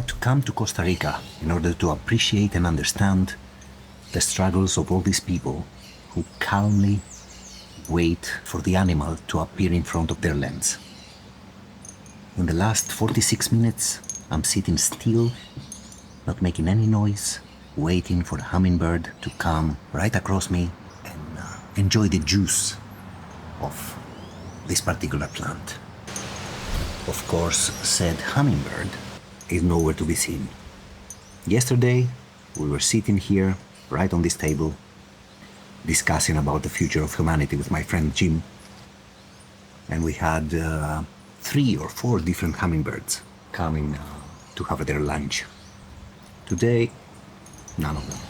had to come to Costa Rica in order to appreciate and understand the struggles of all these people who calmly wait for the animal to appear in front of their lens. In the last 46 minutes, I'm sitting still, not making any noise, waiting for the hummingbird to come right across me and enjoy the juice of this particular plant. Of course, said hummingbird is nowhere to be seen. Yesterday, we were sitting here, right on this table, discussing about the future of humanity with my friend Jim. And we had 3 or 4 different hummingbirds coming to have their lunch. Today, none of them.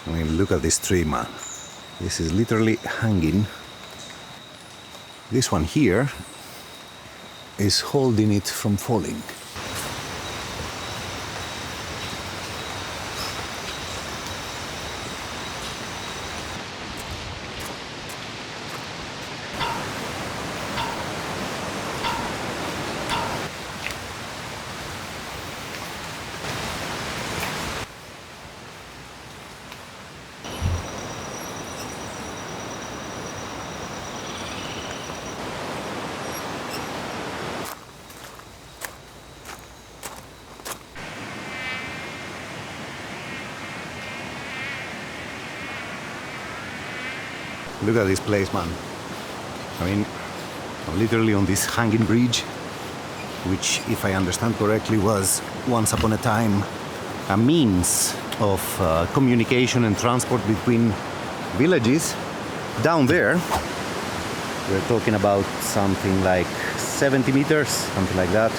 I mean, look at this tree, man. This is literally hanging. This one here is holding it from falling. Look at this place, man. I mean, I'm literally on this hanging bridge, which, if I understand correctly, was once upon a time a means of communication and transport between villages. Down there, we're talking about something like 70 meters, something like that,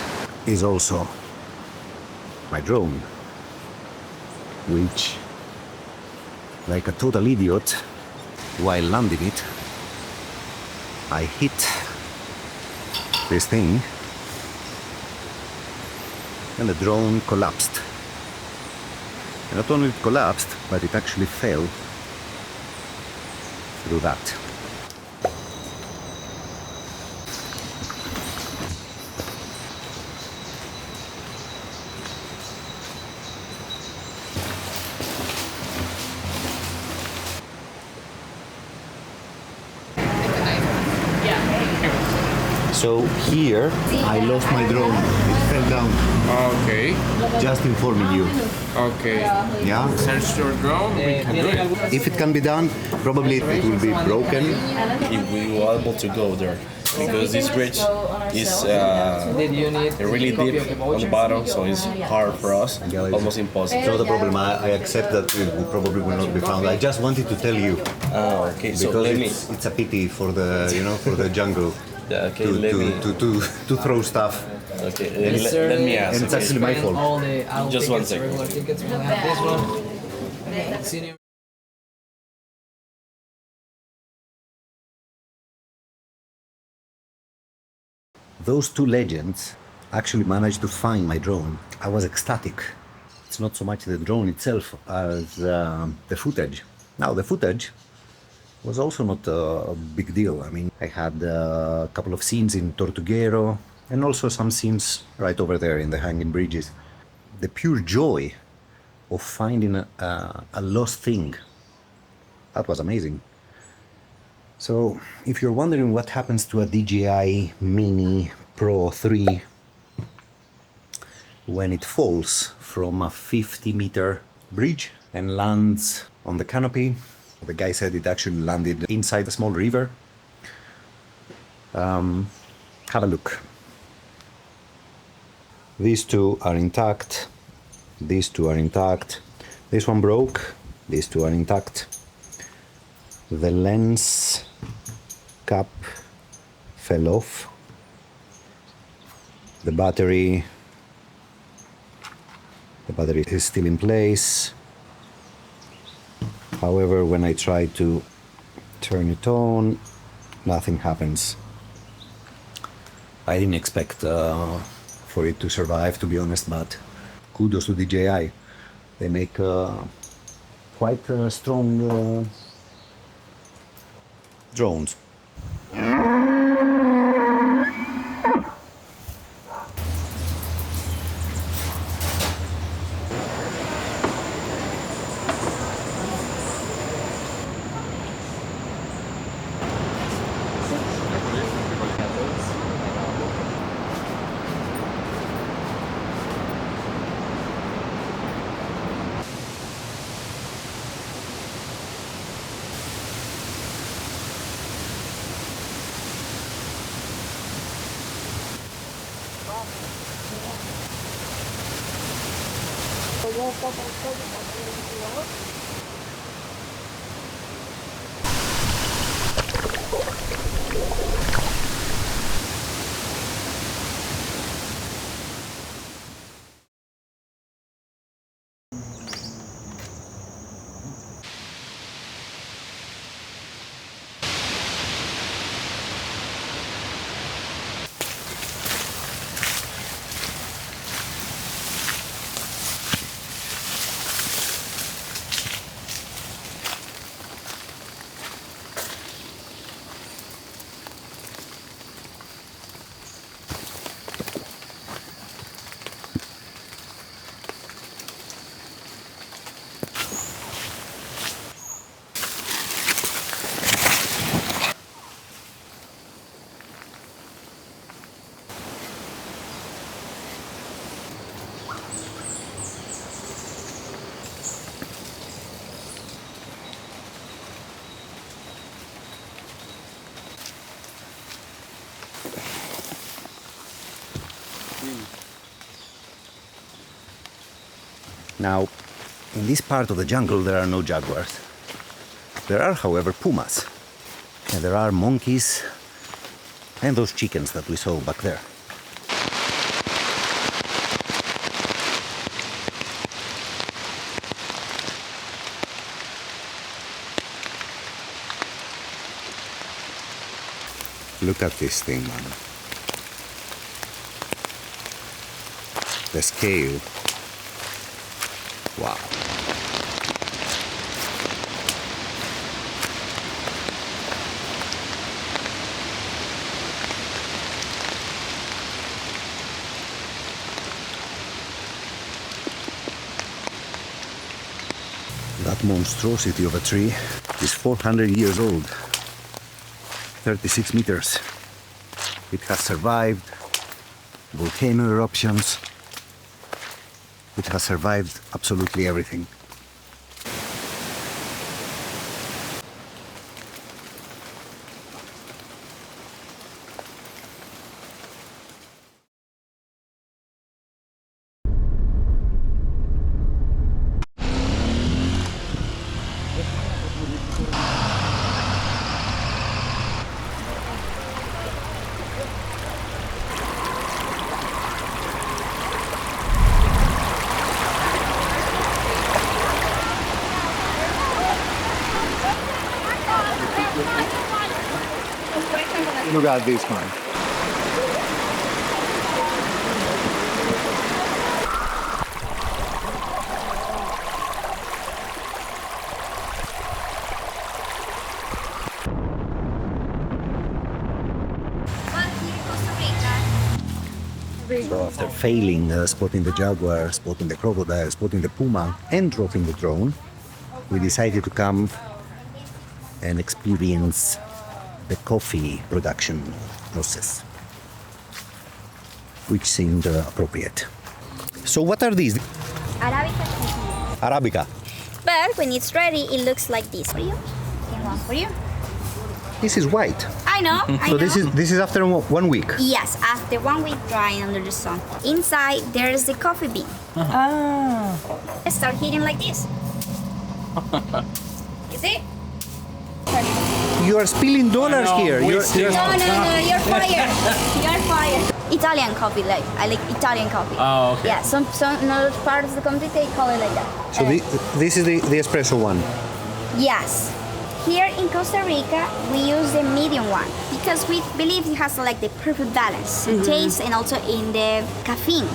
is also my drone, which, like a total idiot, while landing it, I hit this thing and the drone collapsed. And not only it collapsed, but it actually fell through that. So here, I lost my drone. It fell down. Okay. Just informing you. Okay. Yeah? Search your drone, we can do it. If it can be done, probably it will be broken. If we were able to go there, because this bridge is really deep on the bottom, so it's hard for us, almost impossible. So the problem, I accept that it probably will not be found. I just wanted to tell you. Okay, so Because let me. it's a pity for the, for the jungle. Yeah, okay, to throw stuff. Okay, let me ask. And it's actually my fault. All the adult Just one tickets, second. regular tickets, we'll have this one. Senior. Those 2 legends actually managed to find my drone. I was ecstatic. It's not so much the drone itself as the footage. Now, the footage was also not a big deal. I mean, I had a couple of scenes in Tortuguero and also some scenes right over there in the hanging bridges. The pure joy of finding a lost thing, that was amazing. So, if you're wondering what happens to a DJI Mini Pro 3 when it falls from a 50-meter bridge and lands on the canopy, the guy said it actually landed inside a small river. Have a look. These two are intact. These two are intact. This one broke. These two are intact. The lens cap fell off. The battery is still in place. However, when I try to turn it on, nothing happens. I didn't expect for it to survive, to be honest, but kudos to DJI. They make quite strong drones. Now, in this part of the jungle there are no jaguars. There are, however, pumas. And there are monkeys and those chickens that we saw back there. Look at this thing, man. The scale. Wow. That monstrosity of a tree is 400 years old. 36 meters. It has survived volcano eruptions. It has survived absolutely everything. Look at this one. So after failing spotting the jaguar, spotting the crocodile, spotting the puma, and dropping the drone, we decided to come and experience the coffee production process, which seemed appropriate. So what are these? Arabica. Arabica. But when it's ready, it looks like this. For you? And one for you. This is white. I I know. So this is after 1 week. Yes, after 1 week drying under the sun. Inside there is the coffee bean. Ah. Start heating like this. You see? You are spilling dollars here. You're No, you're fired. You're fired. Italian coffee, like I like Italian coffee. Oh, okay. Yeah, some other parts of the country they call it like that. So this is the espresso one. Yes. Here in Costa Rica, we use the medium one because we believe it has like the perfect balance in taste and also in the caffeine.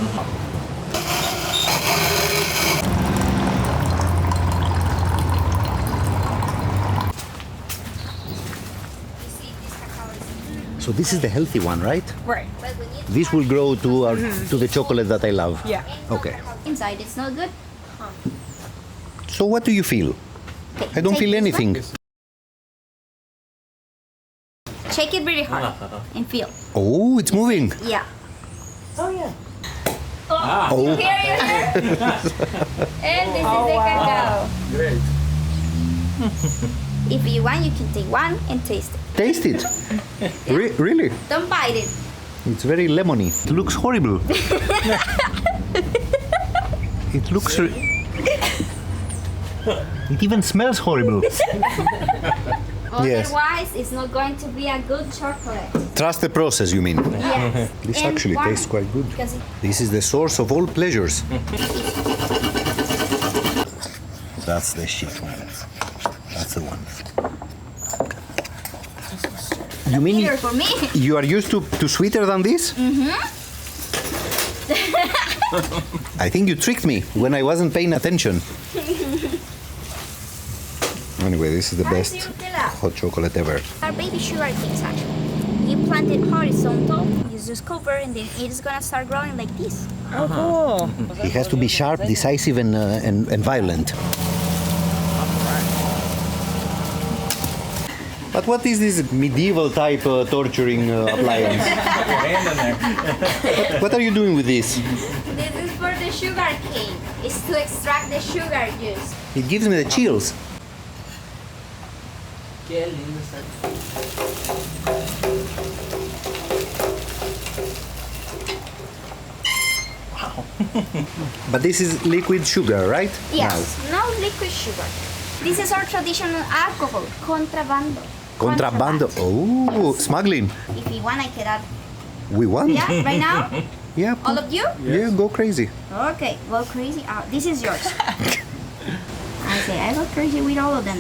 So this is the healthy one, right? Right. This will grow to the chocolate that I love. Yeah. Okay. Inside, it's not good. So what do you feel? Okay, I don't take feel this anything. one. Shake it really hard and feel. Oh, it's moving. Yeah. Oh yeah. Oh. Here you hear? And this is the cacao. Great. If you want, you can take one and taste it. Taste it. Really? Don't bite it. It's very lemony. It looks horrible. It looks. It even smells horrible. Yes. Otherwise, it's not going to be a good chocolate. Trust the process, you mean? Yes. This And actually one- tastes quite good. because This is the source of all pleasures. That's the shit one. That's the one. You mean Here for me. you are used to sweeter than this? I think you tricked me when I wasn't paying attention. Anyway, this is the How do best you feel that? hot chocolate ever. Our baby sugar canes actually. You plant it horizontal, you just cover, and then it's gonna start growing like this. Oh, cool. It has to be sharp, decisive, and violent. But what is this medieval type torturing appliance? What are you doing with this? This is for the sugar cane. It's to extract the sugar juice. It gives me the chills. Qué lindo está. But this is liquid sugar, right? Yes, no liquid sugar. This is our traditional alcohol, contrabando. Contrabando. Oh, smuggling. If you want, I can add. We want. Yeah, right now? Yeah. All of you? Yeah, go crazy. Okay, go crazy. This is yours. I say, I go crazy with all of them.